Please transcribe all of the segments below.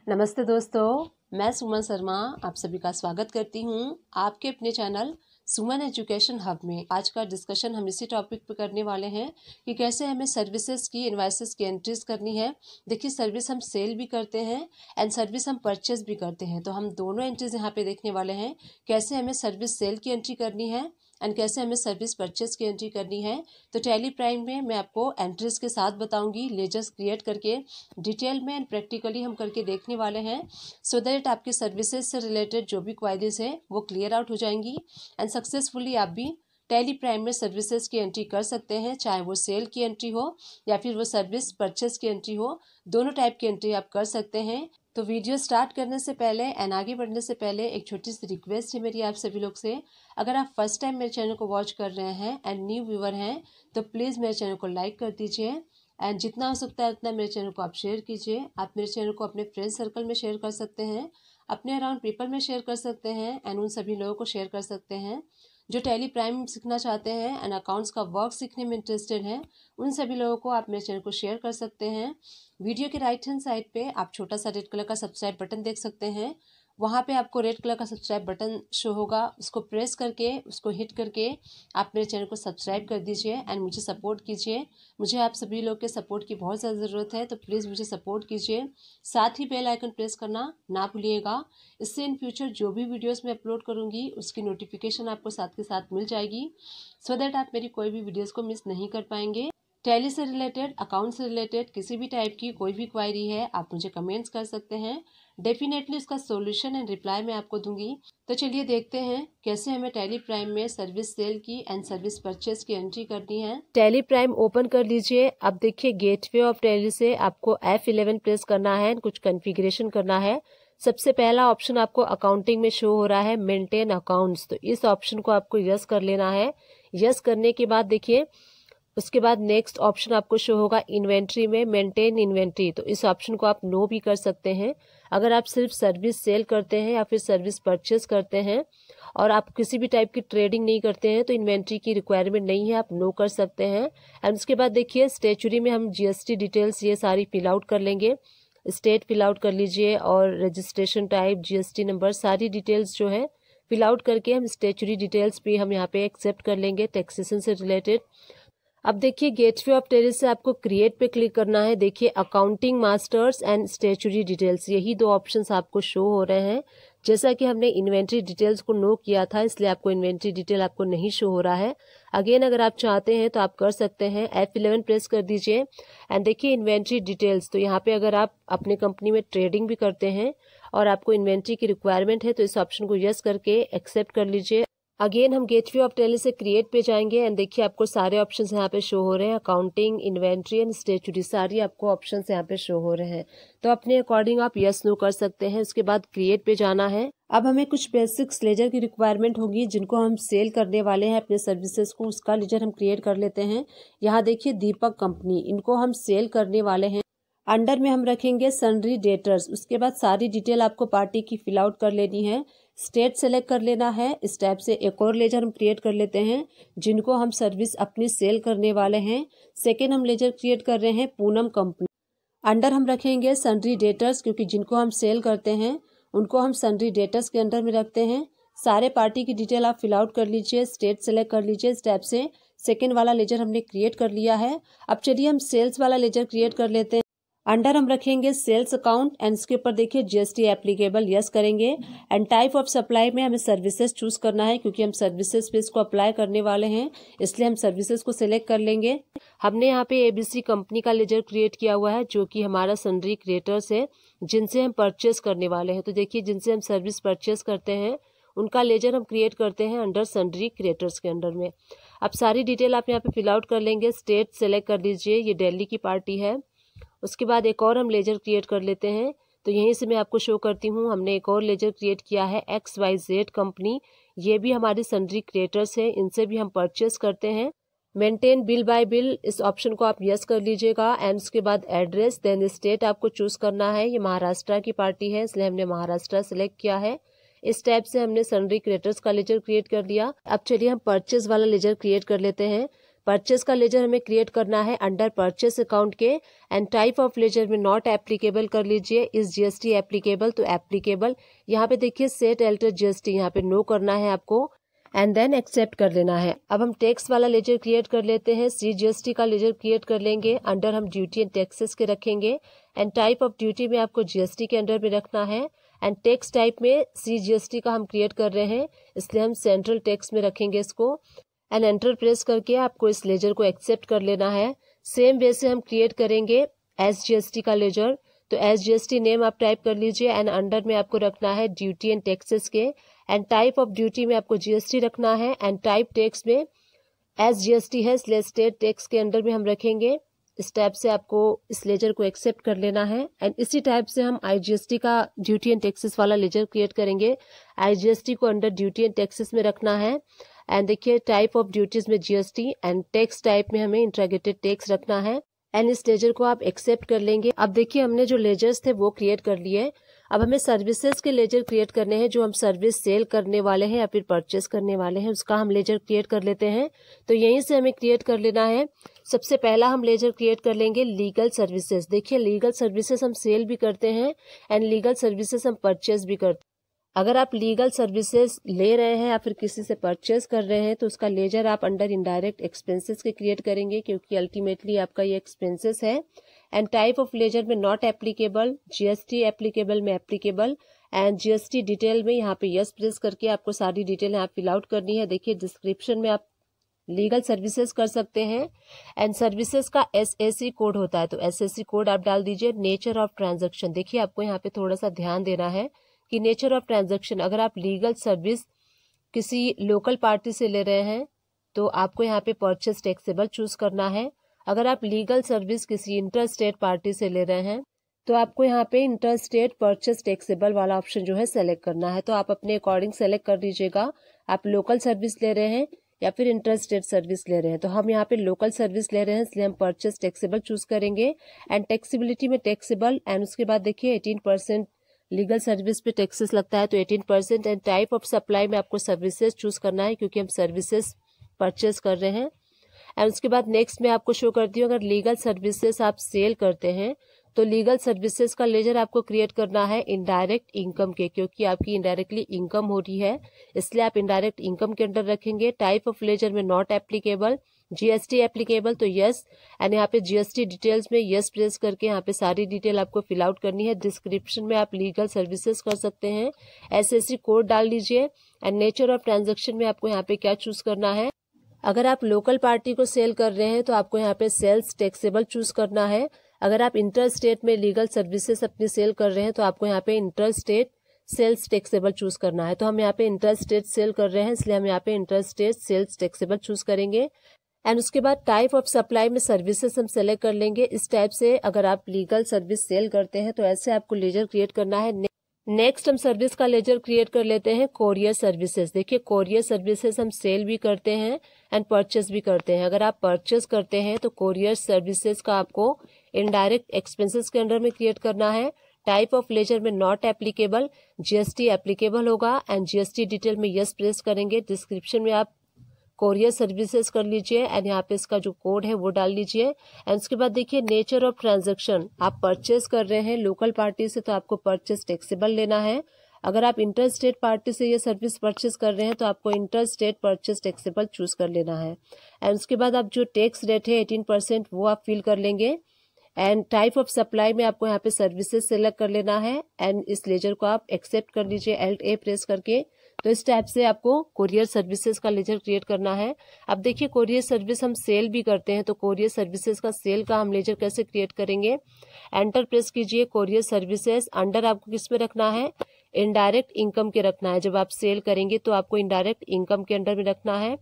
नमस्ते दोस्तों, मैं सुमन शर्मा आप सभी का स्वागत करती हूँ आपके अपने चैनल सुमन एजुकेशन हब में। आज का डिस्कशन हम इसी टॉपिक पे करने वाले हैं कि कैसे हमें सर्विसेज की इनवॉइसेस की एंट्रीज करनी है। देखिए, सर्विस हम सेल भी करते हैं एंड सर्विस हम परचेज भी करते हैं, तो हम दोनों एंट्रीज यहाँ पे देखने वाले हैं। कैसे हमें सर्विस सेल की एंट्री करनी है एंड कैसे हमें सर्विस परचेज की एंट्री करनी है। तो टैली प्राइम में मैं आपको एंट्रीज के साथ बताऊंगी, लेजर्स क्रिएट करके डिटेल में एंड प्रैक्टिकली हम करके देखने वाले हैं, सो दैट आपकी सर्विसेज से रिलेटेड जो भी क्वायरीज है वो क्लियर आउट हो जाएंगी एंड सक्सेसफुली आप भी टैली प्राइम में सर्विसेज की एंट्री कर सकते हैं, चाहे वो सेल की एंट्री हो या फिर वो सर्विस परचेज की एंट्री हो। दोनों टाइप की एंट्री आप कर सकते हैं। तो वीडियो स्टार्ट करने से पहले एंड आगे बढ़ने से पहले एक छोटी सी रिक्वेस्ट है मेरी आप सभी लोग से। अगर आप फर्स्ट टाइम मेरे चैनल को वॉच कर रहे हैं एंड न्यू व्यूअर हैं तो प्लीज़ मेरे चैनल को लाइक कर दीजिए एंड जितना हो सकता है उतना मेरे चैनल को आप शेयर कीजिए। आप मेरे चैनल को अपने फ्रेंड सर्कल में शेयर कर सकते हैं, अपने अराउंड पीपल में शेयर कर सकते हैं एंड उन सभी लोगों को शेयर कर सकते हैं जो टैली प्राइम सीखना चाहते हैं एंड अकाउंट्स का वर्क सीखने में इंटरेस्टेड हैं। उन सभी लोगों को आप मेरे चैनल को शेयर कर सकते हैं। वीडियो के राइट हैंड साइड पे आप छोटा सा रेड कलर का सब्सक्राइब बटन देख सकते हैं। वहाँ पे आपको रेड कलर का सब्सक्राइब बटन शो होगा, उसको प्रेस करके उसको हिट करके आप मेरे चैनल को सब्सक्राइब कर दीजिए एंड मुझे सपोर्ट कीजिए। मुझे आप सभी लोग के सपोर्ट की बहुत ज़्यादा ज़रूरत है, तो प्लीज़ मुझे सपोर्ट कीजिए। साथ ही बेल आइकन प्रेस करना ना भूलिएगा, इससे इन फ्यूचर जो भी वीडियोस मैं अपलोड करूँगी उसकी नोटिफिकेशन आपको साथ के साथ मिल जाएगी, सो दैट आप मेरी कोई भी वीडियोज़ को मिस नहीं कर पाएंगे। टैली से रिलेटेड, अकाउंट से रिलेटेड किसी भी टाइप की कोई भी क्वायरी है आप मुझे कमेंट्स कर सकते हैं। डेफिनेटली उसका सॉल्यूशन एंड रिप्लाई मैं आपको दूंगी। तो चलिए देखते हैं कैसे हमें टैली प्राइम में सर्विस सेल की एंड सर्विस परचेज की एंट्री करनी है। टैली प्राइम ओपन कर लीजिए। अब देखिए, गेटवे ऑफ टैली से आपको F11 प्रेस करना है, कुछ कॉन्फ़िगरेशन करना है। सबसे पहला ऑप्शन आपको अकाउंटिंग में शो हो रहा है, मेंटेन अकाउंट्स, तो इस ऑप्शन को आपको यस कर लेना है। यस करने के बाद देखिए, उसके बाद नेक्स्ट ऑप्शन आपको शो होगा इन्वेंट्री में, मेंटेन इन्वेंट्री, तो इस ऑप्शन को आप नो भी कर सकते हैं। अगर आप सिर्फ सर्विस सेल करते हैं या फिर सर्विस परचेज करते हैं और आप किसी भी टाइप की ट्रेडिंग नहीं करते हैं तो इन्वेंट्री की रिक्वायरमेंट नहीं है, आप नो कर सकते हैं। एंड उसके बाद देखिए, स्टेचुरी में हम जीएसटी डिटेल्स ये सारी फिल आउट कर लेंगे। स्टेट फिल आउट कर लीजिए और रजिस्ट्रेशन टाइप, जीएसटी नंबर, सारी डिटेल्स जो है फिल आउट करके हम स्टेचुरी डिटेल्स भी हम यहाँ पे एक्सेप्ट कर लेंगे टैक्सेशन से रिलेटेड। अब देखिए, गेटवे ऑफ टैली से आपको क्रिएट पे क्लिक करना है। देखिए, accounting masters and statutory details, यही दो ऑप्शंस आपको शो हो रहे हैं। जैसा कि हमने इन्वेंट्री डिटेल्स को नो किया था, इसलिए आपको इन्वेंट्री डिटेल आपको नहीं शो हो रहा है। अगेन अगर आप चाहते हैं तो आप कर सकते हैं, F11 प्रेस कर दीजिए एंड देखिए इन्वेंट्री डिटेल्स। तो यहाँ पे अगर आप अपने कंपनी में ट्रेडिंग भी करते हैं और आपको इन्वेंट्री की रिक्वायरमेंट है तो इस ऑप्शन को यस करके एक्सेप्ट कर लीजिए। अगेन हम गेटवे ऑफ टैली से क्रिएट पे जाएंगे एंड देखिए आपको सारे ऑप्शंस यहाँ पे शो हो रहे हैं, अकाउंटिंग, इन्वेंट्री एंड स्टेचुरी, सारी आपको ऑप्शंस यहाँ पे शो हो रहे हैं। तो अपने अकॉर्डिंग आप यस नो कर सकते हैं। उसके बाद क्रिएट पे जाना है। अब हमें कुछ बेसिक्स लेजर की रिक्वायरमेंट होगी जिनको हम सेल करने वाले हैं अपने सर्विसेज को, उसका लेजर हम क्रिएट कर लेते हैं। यहाँ देखिए, दीपक कंपनी, इनको हम सेल करने वाले हैं। अंडर में हम रखेंगे सन्ड्री डेटर्स। उसके बाद सारी डिटेल आपको पार्टी की फिल आउट कर लेनी है, स्टेट सेलेक्ट कर लेना है। इस टाइप से एक और लेजर हम क्रिएट कर लेते हैं जिनको हम सर्विस अपनी सेल करने वाले हैं। सेकेंड हम लेजर क्रिएट कर रहे हैं पूनम कंपनी। अंडर हम रखेंगे सन्ड्री डेटर्स, क्योंकि जिनको हम सेल करते हैं उनको हम सन्ड्री डेटर्स के अंडर में रखते हैं। सारे पार्टी की डिटेल आप फिल आउट कर लीजिए, स्टेट सेलेक्ट कर लीजिए। इस टाइप से सेकेंड वाला लेजर हमने क्रिएट कर लिया है। अब चलिए हम सेल्स वाला लेजर क्रिएट कर लेते हैं। अंडर हम रखेंगे सेल्स अकाउंट एंड इसके ऊपर देखिए जीएसटी एप्लीकेबल, यस करेंगे। एंड टाइप ऑफ सप्लाई में हमें सर्विसेज चूज करना है, क्योंकि हम सर्विसेज पे इसको अप्लाई करने वाले हैं, इसलिए हम सर्विसेज को सिलेक्ट कर लेंगे। हमने यहाँ पे एबीसी कंपनी का लेजर क्रिएट किया हुआ है जो कि हमारा सन्ड्री क्रिएटर्स है जिनसे हम परचेस करने वाले हैं। तो देखिए, जिनसे हम सर्विस परचेस करते हैं उनका लेजर हम क्रिएट करते हैं अंडर सन्ड्री क्रिएटर्स के अंडर में। अब सारी डिटेल आप यहाँ पे फिल आउट कर लेंगे, स्टेट सेलेक्ट कर लीजिए, ये दिल्ली की पार्टी है। उसके बाद एक और हम लेजर क्रिएट कर लेते हैं। तो यहीं से मैं आपको शो करती हूँ, हमने एक और लेजर क्रिएट किया है XYZ कंपनी, ये भी हमारी सन्ड्री क्रिएटर्स है, इनसे भी हम परचेस करते हैं। मेंटेन बिल बाय बिल, इस ऑप्शन को आप यस कर लीजिएगा। एंड उसके बाद एड्रेस, देन स्टेट आपको चूज करना है। ये महाराष्ट्र की पार्टी है इसलिए हमने महाराष्ट्र सेलेक्ट किया है। इस टाइप से हमने सन्ड्री क्रिएटर्स का लेजर क्रिएट कर लिया। अब चलिए हम परचेज वाला लेजर क्रिएट कर लेते हैं। परचेस का लेजर हमें क्रिएट करना है अंडर परचेस अकाउंट के, एंड टाइप ऑफ लेजर में नॉट एप्लीकेबल कर लीजिए, इस जीएसटी एप्लीकेबल तो एप्लीकेबल, यहाँ पे देखिए सेट एल्टर जीएसटी, यहाँ पे नो करना है आपको एंड देन एक्सेप्ट कर लेना है। अब हम टैक्स वाला लेजर क्रिएट कर लेते हैं, सीजीएसटी का लेजर क्रिएट कर लेंगे, अंडर हम ड्यूटी एंड टैक्सेस के रखेंगे, एंड टाइप ऑफ ड्यूटी में आपको जीएसटी के अंडर में रखना है, एंड टैक्स टाइप में सीजीएसटी का हम क्रिएट कर रहे हैं इसलिए हम सेंट्रल टैक्स में रखेंगे इसको, एंड एंटर प्रेस करके आपको इस लेजर को एक्सेप्ट कर लेना है। सेम वे से हम क्रिएट करेंगे एसजीएसटी का लेजर, तो एसजीएसटी नेम आप टाइप कर लीजिए, एंड अंडर में आपको रखना है ड्यूटी एंड टैक्सेस के, एंड टाइप ऑफ ड्यूटी में आपको जीएसटी रखना है, एंड टाइप टैक्स में एसजीएसटी है इसलिए स्टेट टैक्स के अंडर में हम रखेंगे। इस टाइप से आपको इस लेजर को एक्सेप्ट कर लेना है, एंड इसी टाइप से हम आईजीएसटी का ड्यूटी एंड टैक्सेस वाला लेजर क्रिएट करेंगे। आईजीएसटी को अंडर ड्यूटी एंड टैक्सेस में रखना है, एंड देखिए टाइप ऑफ ड्यूटीज में जीएसटी, एंड टैक्स टाइप में हमें इंटीग्रेटेड टैक्स रखना है, एंड इस लेजर को आप एक्सेप्ट कर लेंगे। अब देखिए हमने जो लेजर्स थे वो क्रिएट कर लिए, अब हमें सर्विसेज के लेजर क्रिएट करने हैं, जो हम सर्विस सेल करने वाले हैं या फिर परचेस करने वाले हैं उसका हम लेजर क्रिएट कर लेते हैं। तो यहीं से हमें क्रिएट कर लेना है। सबसे पहला हम लेजर क्रिएट कर लेंगे लीगल सर्विसेज। देखिए लीगल सर्विसेज हम सेल भी करते हैं एंड लीगल सर्विसेज हम परचेस भी करते हैं। अगर आप लीगल सर्विसेज ले रहे हैं या फिर किसी से परचेस कर रहे हैं तो उसका लेजर आप अंडर इनडायरेक्ट एक्सपेंसेस के क्रिएट करेंगे, क्योंकि अल्टीमेटली आपका ये एक्सपेंसेस है। एंड टाइप ऑफ लेजर में नॉट एप्लीकेबल, जीएसटी एप्लीकेबल में एप्लीकेबल, एंड जीएसटी डिटेल में यहाँ पे यस प्रेस करके आपको सारी डिटेल यहाँ फिल आउट करनी है। देखिए डिस्क्रिप्शन में आप लीगल सर्विसेज कर सकते हैं, एंड सर्विसेज का एसएससी कोड होता है तो एसएससी कोड आप डाल दीजिए। नेचर ऑफ ट्रांजैक्शन, देखिए आपको यहाँ पे थोड़ा सा ध्यान देना है कि नेचर ऑफ ट्रांजैक्शन, अगर आप लीगल सर्विस किसी लोकल पार्टी से ले रहे हैं तो आपको यहाँ पे परचेस टैक्सेबल चूज करना है। अगर आप लीगल सर्विस किसी इंटर स्टेट पार्टी से ले रहे हैं तो आपको यहाँ पे इंटर स्टेट परचेस टैक्सेबल वाला ऑप्शन जो है सेलेक्ट करना है। तो आप अपने अकॉर्डिंग सेलेक्ट कर दीजिएगा, आप लोकल सर्विस ले रहे हैं या फिर इंटर स्टेट सर्विस ले रहे हैं। तो हम यहाँ पे लोकल सर्विस ले रहे हैं इसलिए हम परचेस टैक्सेबल चूज करेंगे, एंड टैक्सेबिलिटी में टैक्सेबल, एंड उसके बाद देखिए 18% लीगल सर्विस पे टैक्सेस लगता है तो 18%, एंड टाइप ऑफ सप्लाई में आपको सर्विसेज चूज करना है क्योंकि हम सर्विसेज परचेस कर रहे हैं। एंड उसके बाद नेक्स्ट में आपको शो करती हूँ, अगर लीगल सर्विसेज आप सेल करते हैं तो लीगल सर्विसेज का लेजर आपको क्रिएट करना है इनडायरेक्ट इनकम के, क्योंकि आपकी इनडायरेक्टली इनकम हो रही है इसलिए आप इनडायरेक्ट इनकम के अंडर रखेंगे। टाइप ऑफ लेजर में नॉट एप्लीकेबल, जीएसटी एप्लीकेबल तो यस, एंड यहाँ पे जीएसटी डिटेल्स में यस प्रेस करके यहाँ पे सारी डिटेल आपको फिल आउट करनी है। डिस्क्रिप्शन में आप लीगल सर्विसेज कर सकते हैं, एसएससी कोड डाल लीजिए, एंड नेचर ऑफ ट्रांजैक्शन में आपको यहाँ पे क्या चूज करना है। अगर आप लोकल पार्टी को सेल कर रहे हैं तो आपको यहाँ पे सेल्स टैक्सेबल चूज करना है। अगर आप इंटर स्टेट में लीगल सर्विसेज अपनी सेल कर रहे हैं तो आपको यहाँ पे interstate sales taxable choose करना है। तो हम यहाँ पे इंटर स्टेट सेल कर रहे हैं इसलिए हम यहाँ पे interstate sales taxable choose करेंगे, एंड उसके बाद टाइप ऑफ सप्लाई में सर्विसेज हम सेलेक्ट कर लेंगे। इस टाइप से अगर आप लीगल सर्विस सेल करते हैं तो ऐसे आपको लेजर क्रिएट करना है। नेक्स्ट हम सर्विस का लेजर क्रिएट कर लेते हैं कोरियर सर्विसेज। देखिए कोरियर सर्विसेज हम सेल भी करते हैं एंड परचेस भी करते हैं। अगर आप परचेस करते हैं तो कोरियर सर्विसेज का आपको इनडायरेक्ट एक्सपेंसेस के अंडर में क्रिएट करना है। टाइप ऑफ लेजर में नॉट एप्लीकेबल, जीएसटी एप्लीकेबल होगा, एंड जीएसटी डिटेल में यस प्रेस करेंगे। डिस्क्रिप्शन में आप कोरियर सर्विसेज कर लीजिए एंड यहाँ पे इसका जो कोड है वो डाल लीजिए। एंड उसके बाद देखिए नेचर ऑफ ट्रांजैक्शन, आप परचेस कर रहे हैं लोकल पार्टी से तो आपको परचेस टैक्सेबल लेना है। अगर आप इंटर स्टेट पार्टी से ये सर्विस परचेस कर रहे हैं तो आपको inter state purchase taxable choose कर लेना है। एंड उसके बाद आप जो टैक्स रेट है 18% वो आप फिल कर लेंगे। एंड टाइप ऑफ सप्लाई में आपको यहाँ पे सर्विसेज सेलेक्ट कर लेना है, एंड इस लेजर को आप एक्सेप्ट कर लीजिए Alt A प्रेस करके। तो इस टाइप से आपको कोरियर सर्विसेज का लेजर क्रिएट करना है। अब देखिए कोरियर सर्विस हम सेल भी करते हैं तो कोरियर सर्विसेज का सेल का हम लेजर कैसे क्रिएट करेंगे। एंटर प्रेस कीजिए, कोरियर सर्विसेज अंडर आपको किस में रखना है, इनडायरेक्ट इनकम के रखना है। जब आप सेल करेंगे तो आपको इनडायरेक्ट इनकम के अंडर में रखना है।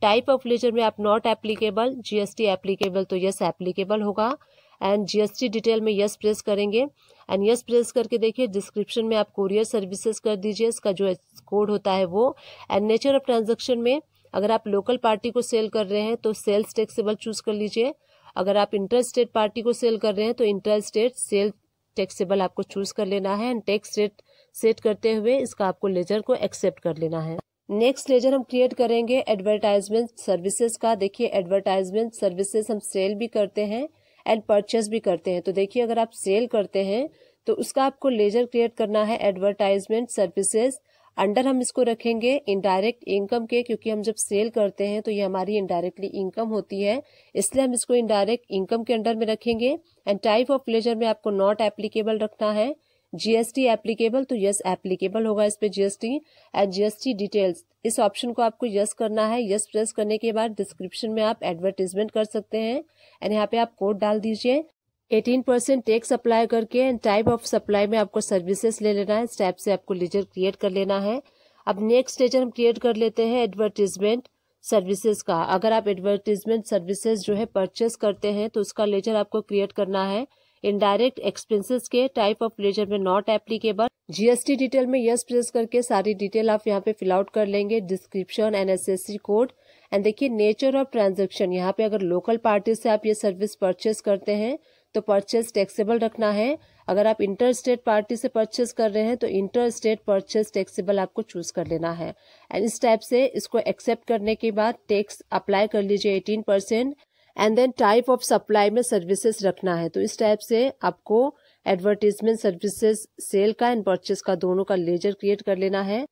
टाइप ऑफ लेजर में आप नॉट एप्लीकेबल, जीएसटी एप्लीकेबल तो यस एप्लीकेबल होगा, एंड जीएसटी डिटेल में यस प्रेस करेंगे। एंड यस प्रेस करके देखिए डिस्क्रिप्शन में आप कोरियर सर्विसेज कर दीजिए, इसका जो कोड होता है वो। एंड नेचर ऑफ ट्रांजैक्शन में अगर आप लोकल पार्टी को सेल कर रहे हैं तो सेल्स टैक्सेबल चूज कर लीजिए। अगर आप इंटर स्टेट पार्टी को सेल कर रहे हैं तो इंटर स्टेट सेल टैक्सेबल आपको चूज कर लेना है, एंड टैक्स रेट सेट करते हुए इसका आपको लेजर को एक्सेप्ट कर लेना है। नेक्स्ट लेजर हम क्रिएट करेंगे एडवर्टाइजमेंट सर्विसेज का। देखिए एडवर्टाइजमेंट सर्विसेज हम सेल भी करते हैं एंड परचेस भी करते हैं। तो देखिए अगर आप सेल करते हैं तो उसका आपको लेजर क्रिएट करना है एडवर्टाइजमेंट सर्विसेज। अंडर हम इसको रखेंगे इनडायरेक्ट इनकम के, क्योंकि हम जब सेल करते हैं तो ये हमारी इनडायरेक्टली इनकम होती है, इसलिए हम इसको इनडायरेक्ट इनकम के अंडर में रखेंगे। एंड टाइप ऑफ लेजर में आपको नॉट एप्लीकेबल रखना है। जीएसटी एप्लीकेबल तो यस एप्लीकेबल होगा इस पे जीएसटी। एंड जीएसटी डिटेल्स इस ऑप्शन को आपको यस करना है। यस प्रेस करने के बाद डिस्क्रिप्शन में आप एडवर्टीजमेंट कर सकते हैं एंड यहाँ पे आप कोड डाल दीजिए 18% टैक्स अप्लाई करके। एंड टाइप ऑफ सप्लाई में आपको सर्विसेज ले लेना है। इस टाइप से आपको लेजर क्रिएट कर लेना है। अब नेक्स्ट लेजर हम क्रिएट कर लेते हैं एडवर्टीजमेंट सर्विसेज का। अगर आप एडवर्टीजमेंट सर्विसेज जो है परचेस करते हैं तो उसका लेजर आपको क्रिएट करना है इनडायरेक्ट एक्सपेंसेस के। टाइप ऑफ लेजर में नॉट एप्लीकेबल। जीएसटी डिटेल में यस प्रेस करके सारी डिटेल आप यहाँ पे फिल आउट कर लेंगे, description and SSC code. And देखिए नेचर ऑफ ट्रांजैक्शन, यहाँ पे अगर लोकल पार्टी से आप ये सर्विस परचेस करते हैं तो परचेस टैक्सेबल रखना है। अगर आप इंटर स्टेट पार्टी से परचेस कर रहे हैं तो इंटर स्टेट परचेस टैक्सेबल आपको चूज कर लेना है। एंड इस टाइप से इसको एक्सेप्ट करने के बाद टैक्स अप्लाई कर लीजिए 18%। And then type of supply में सर्विसेज रखना है। तो इस टाइप से आपको एडवर्टीजमेंट सर्विसेज सेल का एंड परचेस का दोनों का लेजर क्रिएट कर लेना है।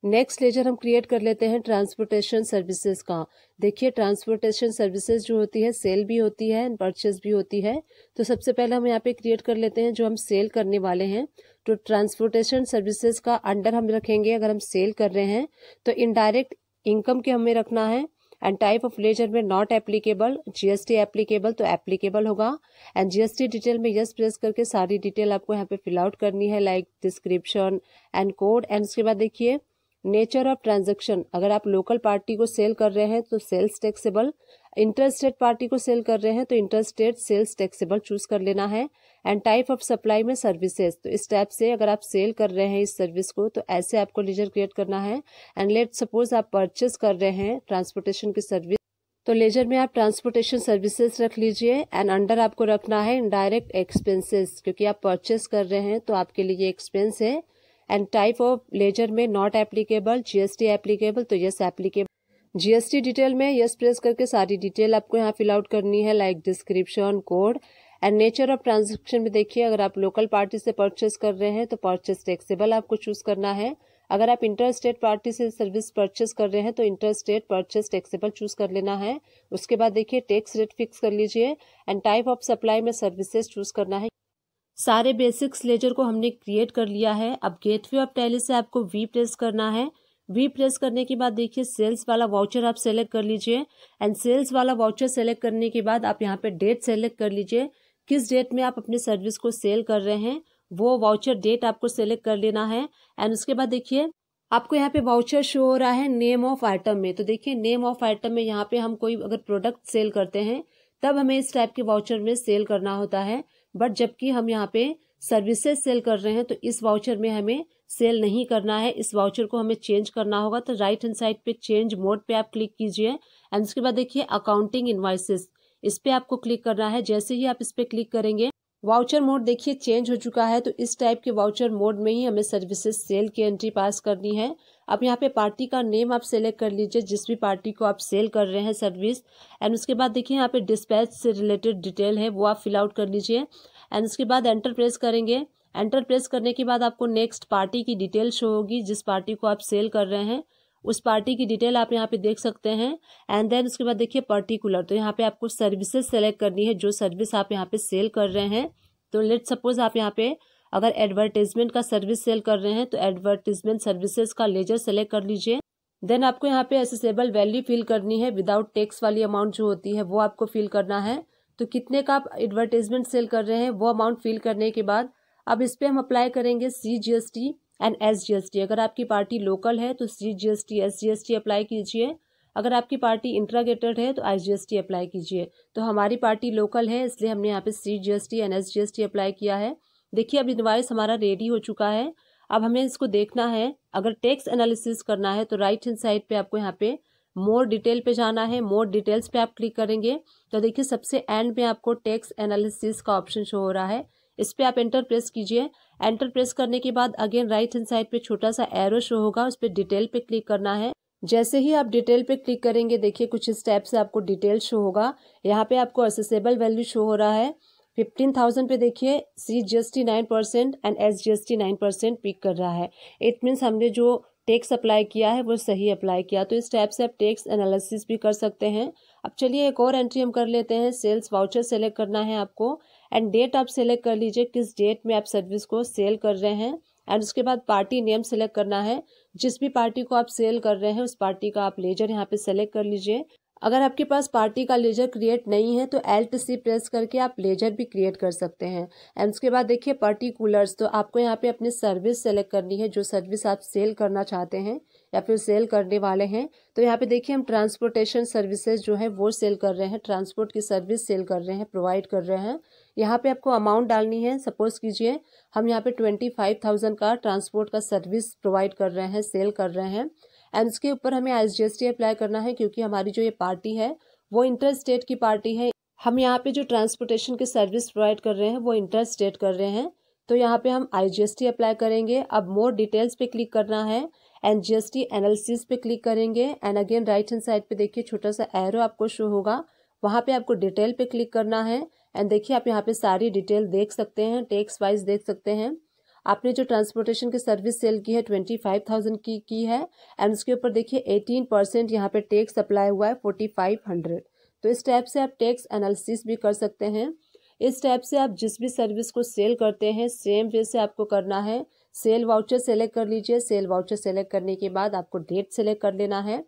नेक्स्ट लेजर हम क्रिएट कर लेते हैं ट्रांसपोर्टेशन सर्विसेज का। देखिए ट्रांसपोर्टेशन सर्विसेज जो होती है सेल भी होती है एंड परचेस भी होती है। तो सबसे पहले हम यहाँ पे क्रिएट कर लेते हैं जो हम सेल करने वाले हैं। तो ट्रांसपोर्टेशन सर्विसेज का अंडर हम रखेंगे, अगर हम सेल कर रहे हैं तो इनडायरेक्ट इनकम के हमें रखना है। एंड टाइप ऑफ लेजर में नॉट एप्लीकेबल, जीएसटी एप्लीकेबल तो एप्लीकेबल होगा। एंड जीएसटी डिटेल में यस प्रेस करके सारी डिटेल आपको यहाँ पे फिल आउट करनी है, like description and code. And उसके बाद देखिए नेचर ऑफ ट्रांजैक्शन, अगर आप लोकल पार्टी को सेल कर रहे हैं तो sales taxable, interstate party को सेल कर रहे हैं तो interstate sales taxable choose कर लेना है। एंड टाइप ऑफ सप्लाई में सर्विसेज, तो इस टाइप से अगर आप सेल कर रहे हैं इस सर्विस को तो ऐसे आपको लेजर क्रिएट करना है। एंड लेट सपोज आप परचेस कर रहे हैं ट्रांसपोर्टेशन की सर्विस, तो लेजर में आप ट्रांसपोर्टेशन सर्विसेज रख लीजिए। एंड अंडर आपको रखना है इनडायरेक्ट एक्सपेंसेस, क्योंकि आप परचेस कर रहे हैं तो आपके लिए एक्सपेंस है। एंड टाइप ऑफ लेजर में नॉट एप्लीकेबल, जीएसटी एप्लीकेबल तो यस एप्लीकेबल। जीएसटी डिटेल में यस प्रेस करके सारी डिटेल आपको यहाँ फिल आउट करनी है, like description code. And nature of transaction में देखिए अगर आप लोकल पार्टी से परचेस कर रहे हैं तो परचेस टैक्सेबल आपको चूज करना है। अगर आप इंटर स्टेट पार्टी से सर्विस परचेस कर रहे हैं तो inter state purchase taxable choose कर लेना है। उसके बाद देखिए टैक्स रेट फिक्स कर लीजिए। एंड टाइप ऑफ सप्लाई में सर्विसेज चूज करना है। सारे बेसिक्स लेजर को हमने क्रिएट कर लिया है। अब गेटवे ऑफ टैली से आपको वी प्रेस करना है। वी प्रेस करने के बाद देखिए सेल्स वाला वाउचर आप सेलेक्ट कर लीजिए। एंड सेल्स वाला वाउचर सेलेक्ट करने के बाद आप यहाँ पे डेट सेलेक्ट कर लीजिए, किस डेट में आप अपने सर्विस को सेल कर रहे हैं वो वाउचर डेट आपको सेलेक्ट कर लेना है। एंड उसके बाद देखिए आपको यहाँ पे वाउचर शो हो रहा है नेम ऑफ आइटम में। तो देखिए नेम ऑफ आइटम में यहाँ पे हम कोई अगर प्रोडक्ट सेल करते हैं तब हमें इस टाइप के वाउचर में सेल करना होता है। बट जबकि हम यहाँ पे सर्विसेज सेल कर रहे हैं तो इस वाउचर में हमें सेल नहीं करना है, इस वाउचर को हमें चेंज करना होगा। तो राइट हैंड साइड पे चेंज मोड पे आप क्लिक कीजिए। एंड उसके बाद देखिए अकाउंटिंग इनवॉइसेस, इस पे आपको क्लिक करना है। जैसे ही आप इस पे क्लिक करेंगे वाउचर मोड देखिए चेंज हो चुका है। तो इस टाइप के वाउचर मोड में ही हमें सर्विसेज सेल की एंट्री पास करनी है। अब यहाँ पे पार्टी का नेम आप सेलेक्ट कर लीजिए, जिस भी पार्टी को आप सेल कर रहे हैं सर्विस। एंड उसके बाद देखिए यहाँ पे डिस्पैच से रिलेटेड डिटेल है वो आप फिल आउट कर लीजिए। एंड उसके बाद एंटर प्रेस करेंगे। एंटर प्रेस करने के बाद आपको नेक्स्ट पार्टी की डिटेल शो होगी, जिस पार्टी को आप सेल कर रहे हैं उस पार्टी की डिटेल आप यहाँ पे देख सकते हैं। एंड देन उसके बाद देखिए पर्टिकुलर, तो यहाँ पे आपको सर्विसेज सेलेक्ट करनी है जो सर्विस आप यहाँ पे सेल कर रहे हैं। तो लेट सपोज आप यहाँ पे अगर एडवर्टीजमेंट का सर्विस सेल कर रहे हैं तो एडवर्टीजमेंट सर्विसेज का लेजर सेलेक्ट कर लीजिए। देन आपको यहाँ पे एसेसेबल वैल्यू फिल करनी है, विदाउट टैक्स वाली अमाउंट जो होती है वो आपको फिल करना है। तो कितने का आप एडवर्टीजमेंट सेल कर रहे हैं वो अमाउंट फिल करने के बाद अब इस पे हम अप्लाई करेंगे CGST एंड SGST। अगर आपकी पार्टी लोकल है तो CGST SGST अप्लाई कीजिए, अगर आपकी पार्टी इंट्रागेटेड है तो IGST अप्लाई कीजिए। तो हमारी पार्टी लोकल है इसलिए हमने यहाँ पे CGST एंड SGST अप्लाई किया है। देखिए अब इनवॉइस हमारा रेडी हो चुका है। अब हमें इसको देखना है, अगर टैक्स एनालिसिस करना है तो राइट हैंड साइड पे आपको यहाँ पे मोर डिटेल पे जाना है। मोर डिटेल्स पे आप क्लिक करेंगे तो देखिए सबसे एंड में आपको टैक्स एनालिसिस का ऑप्शन शो हो रहा है, इस पे आप एंटर प्रेस कीजिए। एंटर प्रेस करने के बाद अगेन राइट हैंड साइड पे छोटा सा एरो शो होगा, उस पे डिटेल पे क्लिक करना है। जैसे ही आप डिटेल पे क्लिक करेंगे देखिए कुछ इस टाइप से आपको डिटेल शो होगा। यहाँ पे आपको असेसेबल वैल्यू शो हो रहा है 15,000 पे देखिए CGST 9% एंड SGST 9% पिक कर रहा है। इट मीन्स हमने जो टैक्स अप्लाई किया है वो सही अप्लाई किया। तो इस टाइप से आप टैक्स एनालिसिस भी कर सकते हैं। अब चलिए एक और एंट्री हम कर लेते हैं। सेल्स वाउचर सेलेक्ट करना है आपको एंड डेट आप सेलेक्ट कर लीजिए किस डेट में आप सर्विस को सेल कर रहे हैं। एंड उसके बाद पार्टी नेम सेलेक्ट करना है। जिस भी पार्टी को आप सेल कर रहे हैं उस पार्टी का आप लेजर यहाँ पे सेलेक्ट कर लीजिए। अगर आपके पास पार्टी का लेजर क्रिएट नहीं है तो Alt+C प्रेस करके आप लेजर भी क्रिएट कर सकते हैं। एंड उसके बाद देखिए पर्टिकुलर्स, तो आपको यहाँ पे अपनी सर्विस सेलेक्ट करनी है, जो सर्विस आप सेल करना चाहते हैं या फिर सेल करने वाले हैं। तो यहाँ पे देखिए हम ट्रांसपोर्टेशन सर्विसेज जो है वो सेल कर रहे हैं, ट्रांसपोर्ट की सर्विस सेल कर रहे हैं, प्रोवाइड कर रहे हैं। यहाँ पे आपको अमाउंट डालनी है। सपोज कीजिए हम यहाँ पे 25,000 का ट्रांसपोर्ट का सर्विस प्रोवाइड कर रहे हैं, सेल कर रहे हैं। एंड उसके ऊपर हमें SGST अप्लाई करना है क्योंकि हमारी जो ये पार्टी है वो इंटर स्टेट की पार्टी है। हम यहाँ पे जो ट्रांसपोर्टेशन की सर्विस प्रोवाइड कर रहे हैं वो इंटर स्टेट कर रहे हैं। तो यहाँ पे हम IGST अप्लाई करेंगे। अब मोर डिटेल्स पे क्लिक करना है एंड GST एनालिसिस पे क्लिक करेंगे and again right hand side पे देखिए छोटा सा एरो आपको शो होगा, वहाँ पे आपको डिटेल पे क्लिक करना है। एंड देखिए आप यहाँ पे सारी डिटेल देख सकते हैं, टैक्स वाइज देख सकते हैं। आपने जो ट्रांसपोर्टेशन की सर्विस सेल की है 25,000 की है एंड उसके ऊपर देखिए 18% यहाँ पे टैक्स अप्लाई हुआ है 4,500। तो इस टाइप से आप टैक्स एनालिसिस भी कर सकते हैं। इस टाइप से आप जिस भी सर्विस को सेल करते हैं सेम वे से आपको करना है। सेल वाउचर सेलेक्ट कर लीजिए। सेल वाउचर सेलेक्ट करने के बाद आपको डेट सेलेक्ट कर लेना है।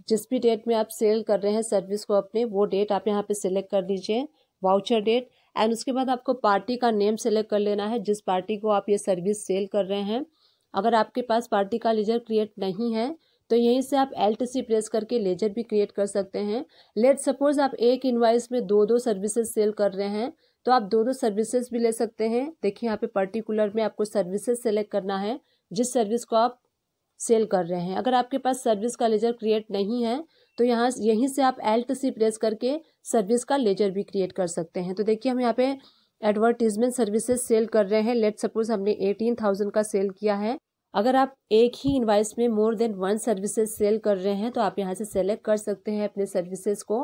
जिस भी डेट में आप सेल कर रहे हैं सर्विस को अपने, वो डेट आप यहाँ पे सेलेक्ट कर लीजिए, वाउचर डेट। एंड उसके बाद आपको पार्टी का नेम सेलेक्ट कर लेना है, जिस पार्टी को आप ये सर्विस सेल कर रहे हैं। अगर आपके पास पार्टी का लेजर क्रिएट नहीं है तो यहीं से आप Alt+C प्रेस करके लेजर भी क्रिएट कर सकते हैं। लेट सपोज आप एक इनवाइस में दो सर्विसेज सेल कर रहे हैं तो आप दो सर्विसेज भी ले सकते हैं। देखिए यहाँ पे पर्टिकुलर में आपको सर्विसेज सेलेक्ट करना है जिस सर्विस को आप सेल कर रहे हैं। अगर आपके पास सर्विस का लेजर क्रिएट नहीं है तो यहीं से आप Alt+C प्रेस करके सर्विस का लेजर भी क्रिएट कर सकते हैं। तो देखिए हम यहाँ पे एडवर्टीजमेंट सर्विसेज सेल कर रहे हैं। लेट सपोज हमने 18,000 का सेल किया है। अगर आप एक ही इनवाइस में मोर देन 1 सर्विसेज सेल कर रहे हैं तो आप यहाँ से सेलेक्ट कर सकते हैं अपने सर्विसेज को।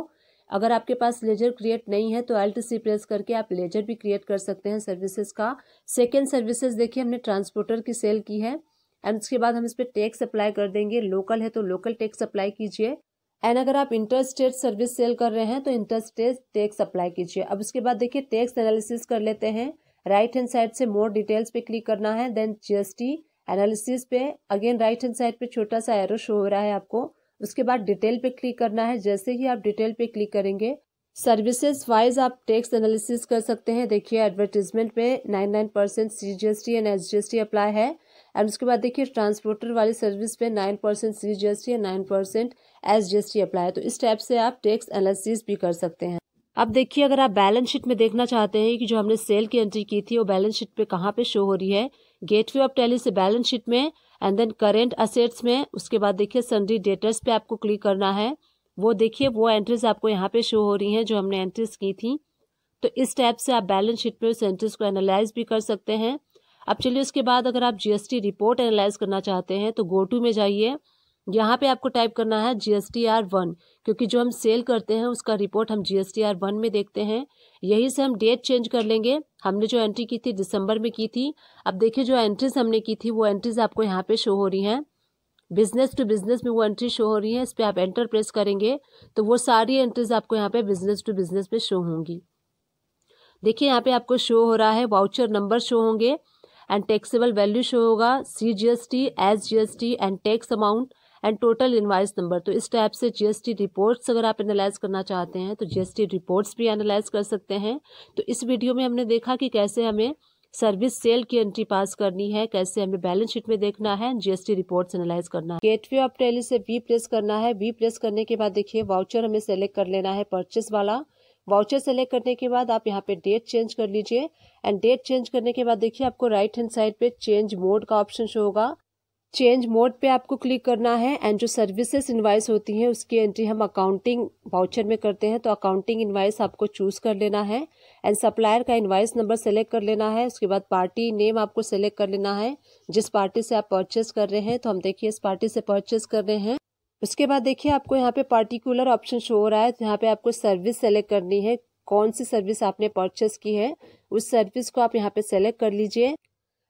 अगर आपके पास लेजर क्रिएट नहीं है तो Alt+C प्रेस करके आप लेजर भी क्रिएट कर सकते हैं सर्विसेज का। सेकेंड सर्विसेज देखिए हमने ट्रांसपोर्टर की सेल की है एंड उसके बाद हम इस पर टैक्स अप्लाई कर देंगे। लोकल है तो लोकल टैक्स अप्लाई कीजिए। एंड अगर आप इंटर स्टेट सर्विस सेल कर रहे हैं तो इंटर स्टेट टैक्स अप्लाई कीजिए। अब उसके बाद देखिए टैक्स एनालिसिस कर लेते हैं। राइट हैंड साइड से मोर डिटेल्स पे क्लिक करना है, देन GST एनालिसिस पे अगेन राइट हैंड साइड पे छोटा सा एरो शो हो रहा है आपको। उसके बाद डिटेल पे क्लिक करना है। जैसे ही आप डिटेल पे क्लिक करेंगे सर्विसेज वाइज आप टैक्स एनालिसिस कर सकते हैं। देखिए एडवर्टीजमेंट पे 99% CGST एंड SGST अप्लाई है एंड उसके बाद देखिए ट्रांसपोर्टर वाली सर्विस पे 9% CGST एंड 9% SGST अप्लाई है। तो इस टाइप से आप टैक्स एनालिसिस भी कर सकते हैं। अब देखिए अगर आप बैलेंस शीट में देखना चाहते हैं कि जो हमने सेल की एंट्री की थी वो बैलेंस शीट पे कहाँ पे शो हो रही है, गेटवे ऑफ टैली से बैलेंस शीट में एंड देन करेंट असेट्स में, उसके बाद देखिए सन्ड्री डेटर्स पे आपको क्लिक करना है। वो देखिए वो एंट्रीज आपको यहाँ पे शो हो रही हैं जो हमने एंट्रीज की थी। तो इस टाइप से आप बैलेंस शीट में उस एंट्रीज को एनालाइज भी कर सकते हैं। अब चलिए उसके बाद अगर आप GST रिपोर्ट एनालाइज करना चाहते हैं तो गो टू में जाइए। यहाँ पे आपको टाइप करना है GSTR1 क्योंकि जो हम सेल करते हैं उसका रिपोर्ट हम GSTR1 में देखते हैं। यही से हम डेट चेंज कर लेंगे। हमने जो एंट्री की थी दिसंबर में की थी। अब देखिए जो एंट्रीज हमने की थी वो एंट्रीज आपको यहाँ पे शो हो रही हैं। बिजनेस टू बिजनेस में वो एंट्री शो हो रही है। इस पर आप एंटर प्रेस करेंगे तो वो सारी एंट्रीज आपको यहाँ पे बिजनेस टू बिजनेस में शो होंगी। देखिए यहाँ पे आपको शो हो रहा है, वाउचर नंबर शो होंगे एंड टैक्सेबल वैल्यू शो होगा, CGST, SGST and tax amount and total invoice number. तो इस टाइप से GST रिपोर्ट्स अगर आप एनालाइज करना चाहते हैं तो GST रिपोर्ट्स भी एनालाइज कर सकते हैं। तो इस वीडियो में हमने देखा कि कैसे हमें सर्विस सेल की एंट्री पास करनी है, कैसे हमें बैलेंस शीट में देखना है, GST रिपोर्ट्स एनालाइज करना है। गेटवे ऑफ टैली से V प्रेस करना है। V प्रेस करने के बाद देखिए वाउचर हमें सेलेक्ट कर लेना है, परचेस वाला। वाउचर सेलेक्ट करने के बाद आप यहाँ पे डेट चेंज कर लीजिए एंड डेट चेंज करने के बाद देखिए आपको राइट हैंड साइड पे चेंज मोड का ऑप्शन शो होगा। चेंज मोड पे आपको क्लिक करना है एंड जो सर्विसेज इनवाइस होती हैं उसकी एंट्री हम अकाउंटिंग वाउचर में करते हैं तो अकाउंटिंग इनवाइस आपको चूज कर लेना है एंड सप्लायर का इनवाइस नंबर सेलेक्ट कर लेना है। उसके बाद पार्टी नेम आपको सेलेक्ट कर लेना है जिस पार्टी से आप परचेस कर रहे हैं। तो हम देखिए इस पार्टी से परचेस कर रहे हैं। उसके बाद देखिए आपको यहाँ पे पार्टिकुलर ऑप्शन शो हो रहा है, तो यहाँ पे आपको सर्विस सेलेक्ट करनी है, कौन सी सर्विस आपने परचेस की है उस सर्विस को आप यहाँ पे सेलेक्ट कर लीजिए।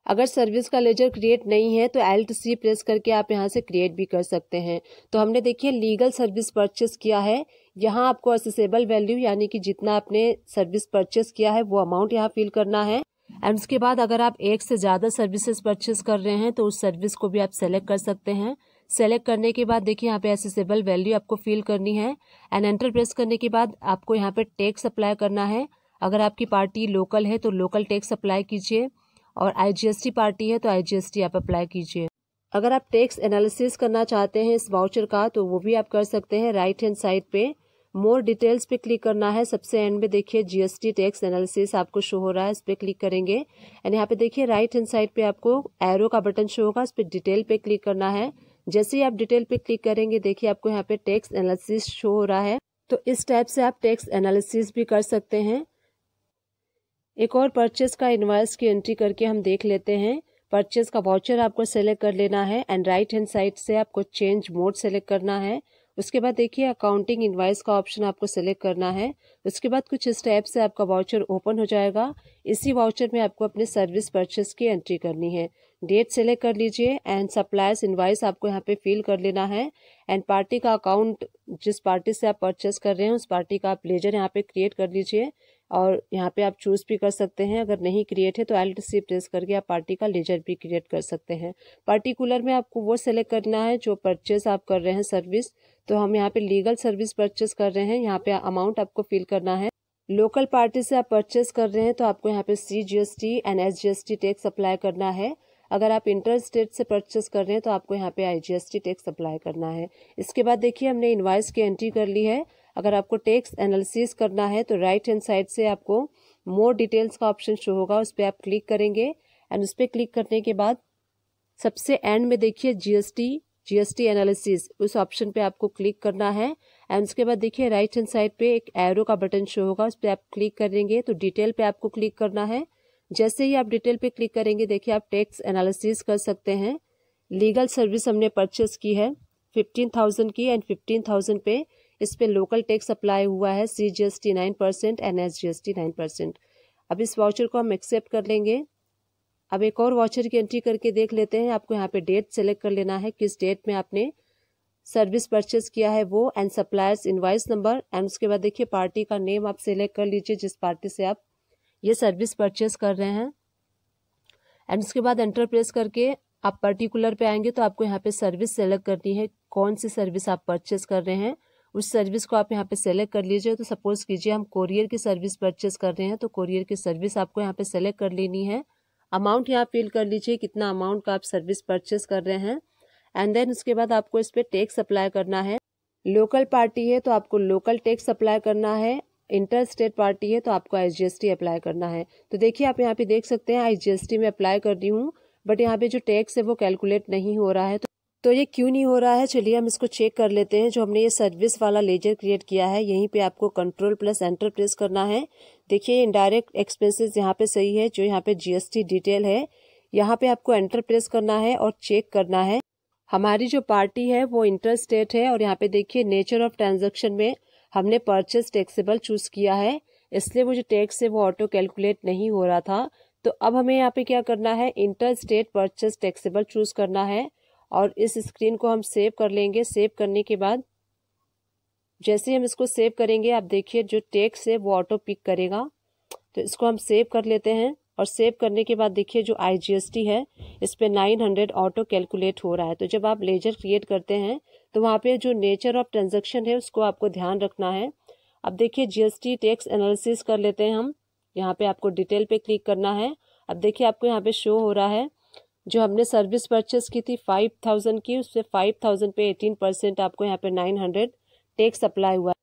अगर सर्विस का लेजर क्रिएट नहीं है तो Alt+C प्रेस करके आप यहाँ से क्रिएट भी कर सकते हैं। तो हमने देखिए लीगल सर्विस परचेस किया है, यहाँ आपको असेसेबल वैल्यू यानी कि जितना आपने सर्विस परचेस किया है वो अमाउंट यहाँ फिल करना है। एंड उसके बाद अगर आप एक से ज़्यादा सर्विसेज परचेस कर रहे हैं तो उस सर्विस को भी आप सेलेक्ट कर सकते हैं। सेलेक्ट करने के बाद देखिए यहाँ पे असेसेबल वैल्यू आपको फिल करनी है एंड एंटर प्रेस करने के बाद आपको यहाँ पे टैक्स अप्लाई करना है। अगर आपकी पार्टी लोकल है तो लोकल टैक्स अप्लाई कीजिए और IGST पार्टी है तो IGST आप अप्लाई कीजिए। अगर आप टैक्स एनालिसिस करना चाहते हैं इस वाउचर का तो वो भी आप कर सकते हैं। राइट हैंड साइड पे मोर डिटेल्स पे क्लिक करना है, सबसे एंड में देखिए GST टैक्स एनालिसिस आपको शो हो रहा है, इस पे क्लिक करेंगे एंड यहाँ पे देखिए राइट हैंड साइड पे आपको एरो का बटन शो होगा, इस पे डिटेल पे क्लिक करना है। जैसे ही आप डिटेल पे क्लिक करेंगे देखिए आपको यहाँ पे टैक्स एनालिसिस शो हो रहा है। तो इस टाइप से आप टैक्स एनालिसिस भी कर सकते हैं। एक और परचेस का इनवॉइस की एंट्री करके हम देख लेते हैं। परचेस का वाउचर आपको सेलेक्ट कर लेना है एंड राइट हैंड साइड से आपको चेंज मोड सेलेक्ट करना है। उसके बाद देखिए अकाउंटिंग इनवॉइस का ऑप्शन आपको सेलेक्ट करना है। उसके बाद कुछ स्टेप से आपका वाउचर ओपन हो जाएगा। इसी वाउचर में आपको अपने सर्विस परचेस की एंट्री करनी है। डेट सेलेक्ट कर लीजिए एंड सप्लायर्स इनवॉइस आपको यहाँ पे फिल कर लेना है एंड पार्टी का अकाउंट जिस पार्टी से आप परचेस कर रहे हैं उस पार्टी का आप लेजर यहाँ पे क्रिएट कर लीजिए और यहाँ पे आप चूज भी कर सकते हैं। अगर नहीं क्रिएट है तो Alt+C प्रेस करके आप पार्टी का लेजर भी क्रिएट कर सकते हैं। पार्टिकुलर में आपको वो सेलेक्ट करना है जो परचेस आप कर रहे हैं सर्विस। तो हम यहाँ पे लीगल सर्विस परचेस कर रहे हैं, यहाँ पे अमाउंट आपको फिल करना है। लोकल पार्टी से आप परचेस कर रहे हैं तो आपको यहाँ पे CGST and SGST tax apply करना है। अगर आप इंटर स्टेट से परचेस कर रहे हैं तो आपको यहाँ पे IGST टैक्स अप्लाई करना है। इसके बाद देखिए हमने इनवॉइस की एंट्री कर ली है। अगर आपको टैक्स एनालिसिस करना है तो राइट हैंड साइड से आपको मोर डिटेल्स का ऑप्शन शो होगा, उस पर आप क्लिक करेंगे एंड उस पर क्लिक करने के बाद सबसे एंड में देखिए GST एनालिसिस उस ऑप्शन पे आपको क्लिक करना है एंड उसके बाद देखिए राइट हैंड साइड पे एक एरो का बटन शो होगा, उस पर आप क्लिक करेंगे तो डिटेल पे आपको क्लिक करना है। जैसे ही आप डिटेल पे क्लिक करेंगे देखिए आप टैक्स एनालिसिस कर सकते हैं। लीगल सर्विस हमने परचेस की है 15,000 की एंड 15,000 पे इस पे लोकल टैक्स अप्लाई हुआ है CGST 9% एंड SGST 9%। अब इस वाउचर को हम एक्सेप्ट कर लेंगे। अब एक और वाउचर की एंट्री करके देख लेते हैं। आपको यहाँ पे डेट सेलेक्ट कर लेना है, किस डेट में आपने सर्विस परचेस किया है वो and suppliers invoice number and उसके बाद देखिए पार्टी का नेम आप सेलेक्ट कर लीजिए जिस पार्टी से आप ये सर्विस परचेस कर रहे हैं एंड उसके बाद एंटर प्रेस करके आप पर्टिकुलर पे आएंगे तो आपको यहाँ पे सर्विस सेलेक्ट करनी है, कौन सी सर्विस आप परचेस कर रहे हैं उस सर्विस को आप यहाँ पे सेलेक्ट कर लीजिए। तो सपोज कीजिए हम कोरियर की सर्विस परचेस कर रहे हैं तो कोरियर की सर्विस आपको यहाँ पे सेलेक्ट कर लेनी है। अमाउंट यहाँ फिल कर लीजिए कितना अमाउंट का आप सर्विस परचेस कर रहे हैं एंड देन उसके बाद आपको इस पर टैक्स अप्लाई करना है। लोकल पार्टी है तो आपको लोकल टैक्स अप्लाई करना है, इंटर स्टेट पार्टी है तो आपको IGST अप्लाई करना है। तो देखिए आप यहाँ पे देख सकते हैं IGST में अप्लाई कर रही हूँ बट यहाँ पे जो टैक्स है वो कैलकुलेट नहीं हो रहा है। तो ये क्यों नहीं हो रहा है, चलिए हम इसको चेक कर लेते हैं। जो हमने ये सर्विस वाला लेजर क्रिएट किया है यहीं पे आपको Ctrl+Enter प्रेस करना है। देखिए इनडायरेक्ट एक्सपेंसेस यहाँ पे सही है, जो यहाँ पे GST डिटेल है यहाँ पे आपको एंटर प्रेस करना है और चेक करना है। हमारी जो पार्टी है वो इंटर स्टेट है और यहाँ पे देखिए नेचर ऑफ ट्रांजेक्शन में हमने परचेस टैक्सेबल चूज किया है, इसलिए वो जो टैक्स है वो ऑटो कैलकुलेट नहीं हो रहा था। तो अब हमें यहाँ पे क्या करना है, inter state purchase taxable choose करना है और इस स्क्रीन को हम सेव कर लेंगे। सेव करने के बाद जैसे ही हम इसको सेव करेंगे आप देखिए जो टैक्स है वो ऑटो पिक करेगा। तो इसको हम सेव कर लेते हैं और सेव करने के बाद देखिए जो IGST है इस पे 900 ऑटो कैलकुलेट हो रहा है। तो जब आप लेजर क्रिएट करते हैं तो वहाँ पे जो नेचर ऑफ ट्रांजैक्शन है उसको आपको ध्यान रखना है। अब देखिए GST टैक्स एनालिसिस कर लेते हैं हम। यहाँ पे आपको डिटेल पे क्लिक करना है। अब देखिए आपको यहाँ पे शो हो रहा है जो हमने सर्विस परचेस की थी 5,000 की, उससे 5,000 पे 18% आपको यहाँ पे 900 टैक्स अप्लाई हुआ है।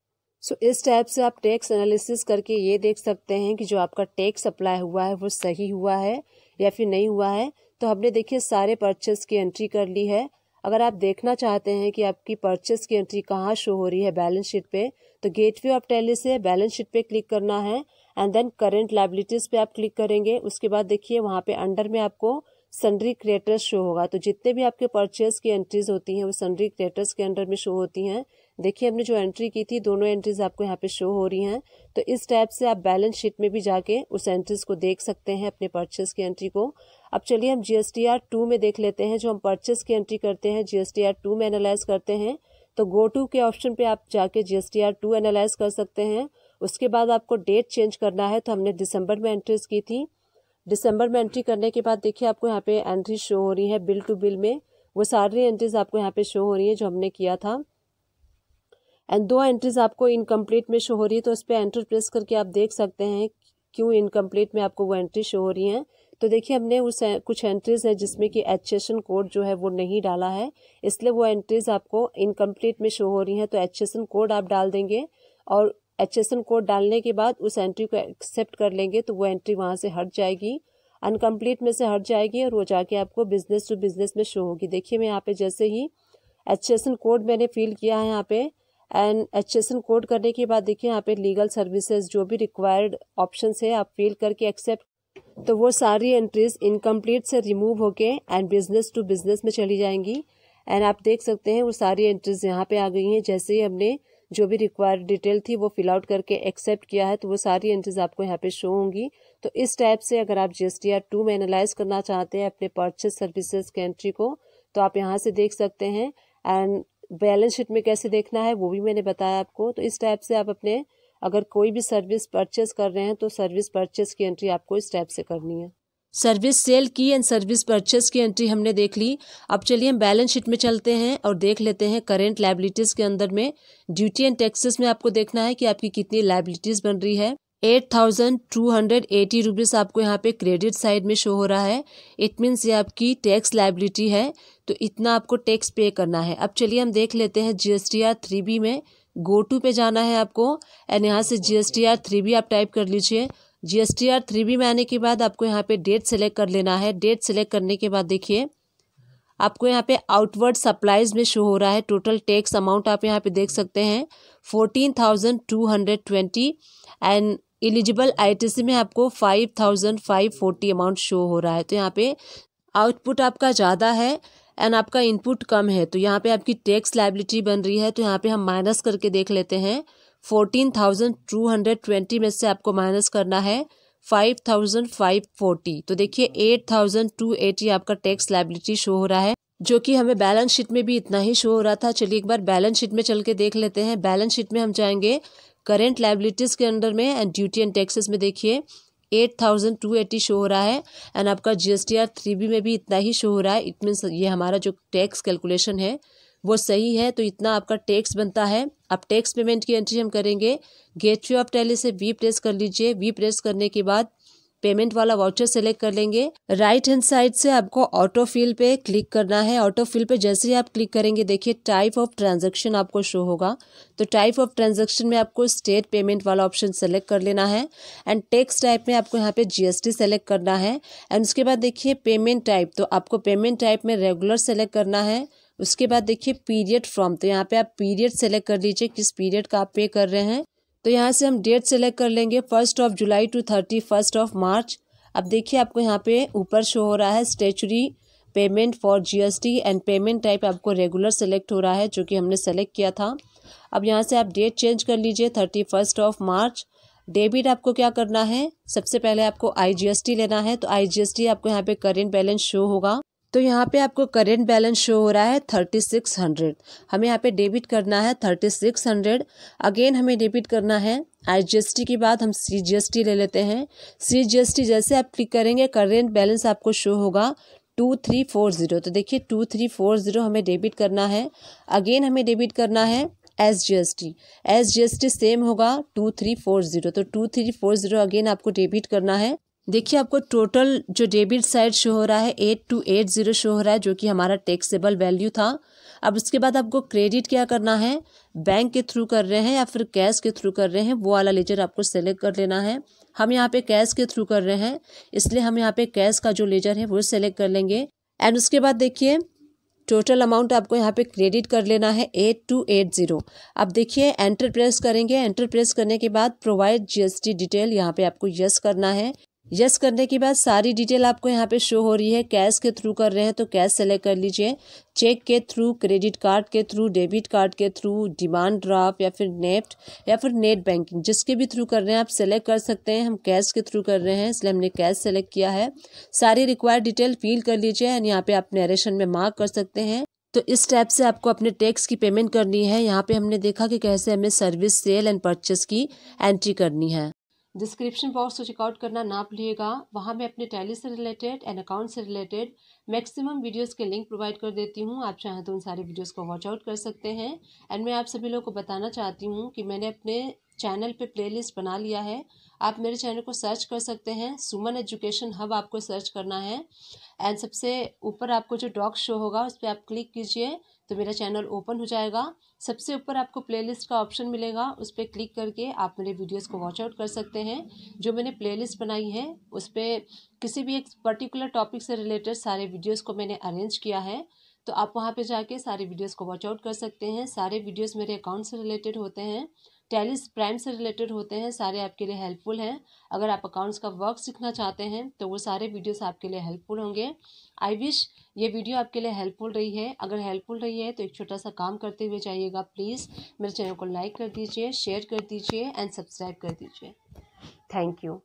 सो इस टाइप से आप टैक्स एनालिसिस करके ये देख सकते हैं कि जो आपका टैक्स अप्लाई हुआ है वो सही हुआ है या फिर नहीं हुआ है। तो हमने देखिए सारे परचेस की एंट्री कर ली है। अगर आप देखना चाहते हैं कि आपकी परचेस की एंट्री कहाँ शो हो रही है बैलेंस शीट पे, तो गेटवे ऑफ टैली से बैलेंस शीट पे क्लिक करना है एंड देन करंट लायबिलिटीज पे आप क्लिक करेंगे। उसके बाद देखिए वहाँ पे अंडर में आपको सन्ड्री क्रेडिटर्स शो होगा। तो जितने भी आपके परचेज की एंट्रीज होती हैं वो सन्ड्री क्रेडिटर्स के अंडर में शो होती हैं। देखिए हमने जो एंट्री की थी दोनों एंट्रीज आपको यहाँ पे शो हो रही हैं। तो इस टाइप से आप बैलेंस शीट में भी जाके उस एंट्रीज को देख सकते हैं, अपने परचेज की एंट्री को। अब चलिए हम GSTR 2 में देख लेते हैं। जो हम परचेज की एंट्री करते हैं GSTR 2 में एनालाइज करते हैं। तो गो टू के ऑप्शन पे आप जाके GSTR 2 एनालाइज कर सकते हैं। उसके बाद आपको डेट चेंज करना है। तो हमने दिसंबर में एंट्रीज की थी। दिसंबर में एंट्री करने के बाद देखिए आपको यहाँ पे एंट्री शो हो रही है बिल टू बिल में। वो सारी एंट्रीज आपको यहाँ पे शो हो रही है जो हमने किया था। एंड 2 एंट्रीज आपको इनकम्प्लीट में शो हो रही है। तो उस पर एंटर प्रेस करके आप देख सकते हैं क्यों इनकम्प्लीट में आपको वो एंट्री शो हो रही है। तो देखिए हमने उस कुछ एंट्रीज है जिसमें कि एचएसएन कोड जो है वो नहीं डाला है, इसलिए वो एंट्रीज आपको इनकम्प्लीट में शो हो रही हैं। तो एचएसएन कोड आप डाल देंगे और एचएसएन कोड डालने के बाद उस एंट्री को एक्सेप्ट कर लेंगे तो वो एंट्री वहाँ से हट जाएगी, अनकम्प्लीट में से हट जाएगी और वो जाके आपको बिजनेस टू बिजनेस में शो होगी। देखिए मैं यहाँ पे जैसे ही एचएसएन कोड मैंने फिल किया है यहाँ पे एंड एचएसएन कोड करने के बाद देखिए यहाँ पे लीगल सर्विसेज जो भी रिक्वायर्ड ऑप्शंस है आप फिल करके एक्सेप्ट, तो वो सारी एंट्रीज इनकम्प्लीट से रिमूव होके एंड बिजनेस टू बिजनेस में चली जाएंगी। एंड आप देख सकते हैं वो सारी एंट्रीज यहाँ पे आ गई हैं। जैसे ही हमने जो भी रिक्वायर्ड डिटेल थी वो फिल आउट करके एक्सेप्ट किया है तो वो सारी एंट्रीज आपको यहाँ पे शो होंगी। तो इस टाइप से अगर आप GSTR 2 में एनालाइज करना चाहते हैं अपने परचेज सर्विसेज के एंट्री को तो आप यहाँ से देख सकते हैं। एंड बैलेंस शीट में कैसे देखना है वो भी मैंने बताया आपको। तो इस टाइप से आप अपने अगर कोई भी सर्विस परचेज कर रहे हैं तो सर्विस परचेज की एंट्री आपको इस टाइप से करनी है। सर्विस सेल की एंड सर्विस परचेज की एंट्री हमने देख ली। अब चलिए हम बैलेंस शीट में चलते हैं और देख लेते हैं करेंट लायबिलिटीज के अंदर में ड्यूटी एंड टैक्सेस में आपको देखना है कि आपकी कितनी लायबिलिटीज बन रही है। 8,280 रुपीज़ आपको यहाँ पे क्रेडिट साइड में शो हो रहा है। इट मीन्स ये आपकी टैक्स लायबिलिटी है, तो इतना आपको टैक्स पे करना है। अब चलिए हम देख लेते हैं GSTR 3B में गो टू पे जाना है आपको एंड यहाँ से GSTR 3B आप टाइप कर लीजिए। GSTR 3B में आने के बाद आपको यहाँ पे डेट सेलेक्ट कर लेना है। डेट सेलेक्ट करने के बाद देखिए आपको यहाँ पे आउटवर्ड सप्लाईज में शो हो रहा है टोटल टैक्स अमाउंट आप यहाँ पे देख सकते हैं 14,220 एंड एलिजिबल ITC में आपको 5,540 अमाउंट शो हो रहा है। तो यहाँ पे आउटपुट आपका ज़्यादा है एंड आपका इनपुट कम है, तो यहाँ पे आपकी टैक्स लायबिलिटी बन रही है। तो यहाँ पे हम माइनस करके देख लेते हैं। 14,220 में से आपको माइनस करना है 5,540। तो देखिए 8,280 आपका टैक्स लायबिलिटी शो हो रहा है, जो कि हमें बैलेंस शीट में भी इतना ही शो हो रहा था। चलिए एक बार बैलेंस शीट में चल के देख लेते हैं। बैलेंस शीट में हम जाएंगे करेंट लायबिलिटीज के अंडर में एंड ड्यूटी एंड टैक्सेस में देखिए 8,280 शो हो रहा है एंड आपका GSTR 3B में भी इतना ही शो हो रहा है। इट मीन्स ये हमारा जो टैक्स कैलकुलेशन है वो सही है, तो इतना आपका टैक्स बनता है। अब टैक्स पेमेंट की एंट्री हम करेंगे। गेटवे ऑफ टैली से V प्रेस कर लीजिए। V प्रेस करने के बाद पेमेंट वाला वाउचर सेलेक्ट कर लेंगे। राइट हैंड साइड से आपको ऑटो फिल पे क्लिक करना है। ऑटो फिल पे जैसे ही आप क्लिक करेंगे देखिए टाइप ऑफ ट्रांजैक्शन आपको शो होगा। तो टाइप ऑफ ट्रांजैक्शन में आपको स्टेट पेमेंट वाला ऑप्शन सेलेक्ट कर लेना है एंड टैक्स टाइप में आपको यहाँ पे GST सेलेक्ट करना है। एंड उसके बाद देखिए पेमेंट टाइप, तो आपको पेमेंट टाइप में रेगुलर सेलेक्ट करना है। उसके बाद देखिए पीरियड फ्रॉम, तो यहाँ पे आप पीरियड सेलेक्ट कर लीजिए किस पीरियड का आप पे कर रहे हैं। तो यहाँ से हम डेट सेलेक्ट कर लेंगे 1 जुलाई टू 31 मार्च। अब देखिए आपको यहाँ पे ऊपर शो हो रहा है statutory payment for GST and payment type आपको रेगुलर सेलेक्ट हो रहा है जो कि हमने सेलेक्ट किया था। अब यहाँ से आप डेट चेंज कर लीजिए 31 मार्च। डेबिट आपको क्या करना है, सबसे पहले आपको IGST लेना है। तो IGST आपको यहाँ पे करेंट बैलेंस शो होगा। तो यहाँ पे आपको करेंट बैलेंस शो हो रहा है 3600। हमें यहाँ पे डेबिट करना है 3600। अगेन हमें डेबिट करना है IGST के बाद हम CGST ले लेते हैं। CGST जैसे आप क्लिक करेंगे करेंट बैलेंस आपको शो होगा 2340। तो देखिए 2340 हमें डेबिट करना है। अगेन हमें डेबिट करना है SGST सेम होगा 2340। तो 2340 अगेन आपको डेबिट करना है। देखिए आपको टोटल जो डेबिट साइड शो हो रहा है 8280 शो हो रहा है जो कि हमारा टैक्सेबल वैल्यू था। अब उसके बाद आपको क्रेडिट क्या करना है, बैंक के थ्रू कर रहे हैं या फिर कैश के थ्रू कर रहे हैं वो वाला लेजर आपको सेलेक्ट कर लेना है। हम यहाँ पे कैश के थ्रू कर रहे हैं इसलिए हम यहाँ पे कैश का जो लेजर है वो सेलेक्ट कर लेंगे। एंड उसके बाद देखिए टोटल अमाउंट आपको यहाँ पे क्रेडिट कर लेना है 8280। अब देखिए एंटर प्रेस करेंगे। एंटर प्रेस करने के बाद प्रोवाइड GST डिटेल, यहाँ पे आपको यस करना है। यस करने के बाद सारी डिटेल आपको यहाँ पे शो हो रही है। कैश के थ्रू कर रहे हैं तो कैश सेलेक्ट कर लीजिए, चेक के थ्रू, क्रेडिट कार्ड के थ्रू, डेबिट कार्ड के थ्रू, डिमांड ड्राफ्ट या फिर नेफ्ट या फिर नेट बैंकिंग, जिसके भी थ्रू कर रहे हैं आप सेलेक्ट कर सकते हैं। हम कैश के थ्रू कर रहे हैं इसलिए हमने कैश सेलेक्ट किया है। सारी रिक्वायर्ड डिटेल फिल कर लीजिए एंड यहाँ पे आप नरेशन में मार्क कर सकते हैं। तो इस स्टेप से आपको अपने टैक्स की पेमेंट करनी है। यहाँ पे हमने देखा कि कैसे हमें सर्विस, सेल एंड परचेस की एंट्री करनी है। डिस्क्रिप्शन बॉक्स को चेकआउट करना ना भूलिएगा, वहाँ मैं अपने टैली से रिलेटेड एंड अकाउंट से रिलेटेड मैक्सिमम वीडियोस के लिंक प्रोवाइड कर देती हूँ। आप चाहें तो उन सारे वीडियोस को वॉच आउट कर सकते हैं। एंड मैं आप सभी लोगों को बताना चाहती हूँ कि मैंने अपने चैनल पे प्लेलिस्ट बना लिया है। आप मेरे चैनल को सर्च कर सकते हैं, सुमन एजुकेशन हब आपको सर्च करना है एंड सबसे ऊपर आपको जो डॉक शो होगा उस पर आप क्लिक कीजिए तो मेरा चैनल ओपन हो जाएगा। सबसे ऊपर आपको प्लेलिस्ट का ऑप्शन मिलेगा, उस पर क्लिक करके आप मेरे वीडियोस को वॉच आउट कर सकते हैं। जो मैंने प्लेलिस्ट बनाई है उस पर किसी भी एक पर्टिकुलर टॉपिक से रिलेटेड सारे वीडियोस को मैंने अरेंज किया है, तो आप वहाँ पे जाके सारे वीडियोस को वॉच आउट कर सकते हैं। सारे वीडियोस मेरे अकाउंट से रिलेटेड होते हैं, टैली प्राइम से रिलेटेड होते हैं, सारे आपके लिए हेल्पफुल हैं। अगर आप अकाउंट्स का वर्क सीखना चाहते हैं तो वो सारे वीडियोस आपके लिए हेल्पफुल होंगे। आई विश ये वीडियो आपके लिए हेल्पफुल रही है। अगर हेल्पफुल रही है तो एक छोटा सा काम करते हुए जाइएगा, प्लीज़ मेरे चैनल को लाइक कर दीजिए, शेयर कर दीजिए एंड सब्सक्राइब कर दीजिए। Thank you.